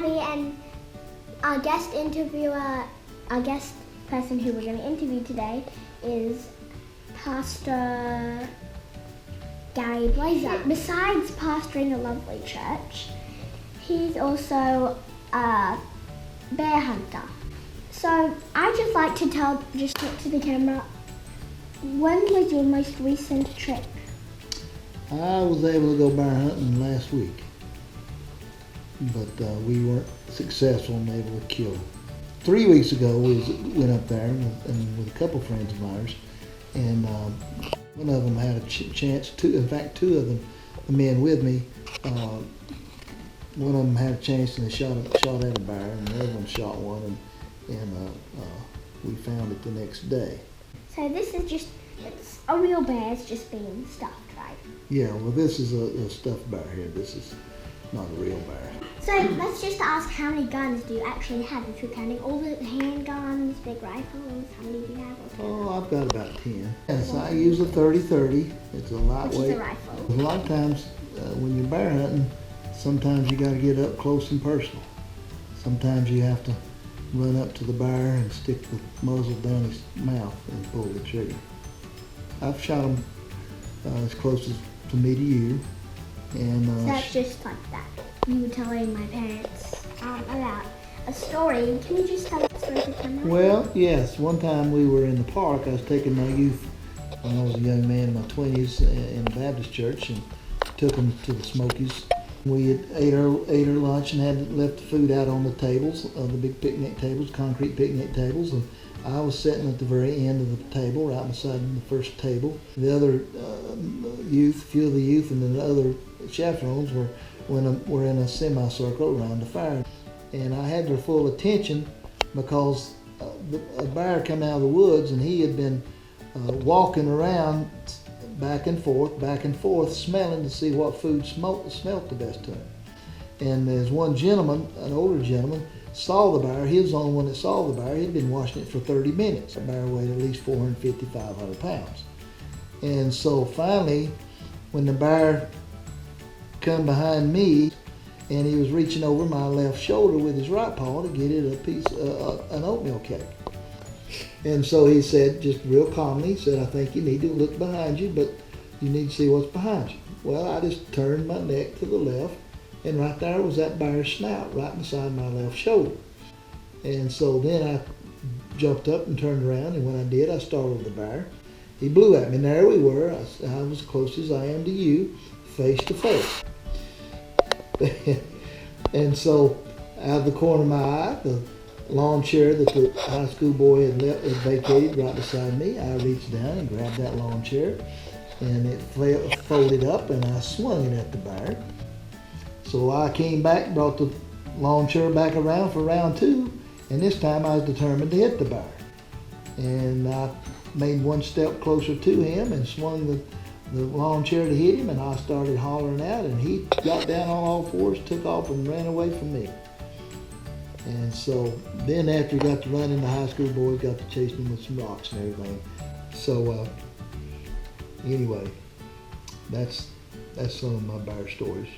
Abby, and our guest person who we're going to interview today is Pastor Gary Blazer. Besides pastoring a lovely church, he's also a bear hunter. So I'd just like to talk to the camera, when was your most recent trip? I was able to go bear hunting last week, but we weren't successful and able to kill. 3 weeks ago we went up there and with a couple friends of ours, and one of them had a chance to, in fact two of them, the men with me, one of them had a chance and they shot at a bear, and the other one shot one, and we found it the next day. So this is it's a real bear, it's just being stuffed, right? Yeah, well this is a stuffed bear here. This is not a real bear. So let's just ask, how many guns do you actually have? If you're counting all the handguns, big rifles, how many do you have? Oh, I've got about 10. Yes, I use a 30-30. It's a lightweight. Which is a rifle. A lot of times when you're bear hunting, sometimes you got to get up close and personal. Sometimes you have to run up to the bear and stick the muzzle down his mouth and pull the trigger. I've shot them as close as to me to you. And so that's just like that. You were telling my parents about a story. Can you just tell that story to them? Well, yes. One time we were in the park. I was taking my youth when I was a young man in my 20s in a Baptist church, and took them to the Smokies. We had ate our lunch and had left the food out on the tables, the big picnic tables, concrete picnic tables, and I was sitting at the very end of the table, right beside the first table. The other few of the youth and the other chaperones were in a semicircle around the fire. And I had their full attention because a bear come out of the woods, and he had been walking around back and forth, smelling to see what food smelt the best to him. And there's one gentleman, an older gentleman, saw the bear. He was the only one that saw the bear. He'd been watching it for 30 minutes. The bear weighed at least 450, 500 pounds. And so finally, when the bear come behind me, and he was reaching over my left shoulder with his right paw to get it an oatmeal cake. And so he said, just real calmly, he said, I think you need to look behind you, but you need to see what's behind you. Well, I just turned my neck to the left, and right there was that bear's snout right beside my left shoulder. And so then I jumped up and turned around, and when I did, I startled the bear. He blew at me, and there we were. I was as close as I am to you, face to face. And so out of the corner of my eye, the lawn chair that the high school boy had vacated right beside me, I reached down and grabbed that lawn chair, and it folded up, and I swung it at the bear. So I came back, brought the lawn chair back around for round two, and this time I was determined to hit the bear. And I made one step closer to him and swung the lawn chair to hit him, and I started hollering out, and he got down on all fours, took off, and ran away from me. And so then after he got to running, the high school boys got to chasing him with some rocks and everything. So anyway, that's some of my bear stories.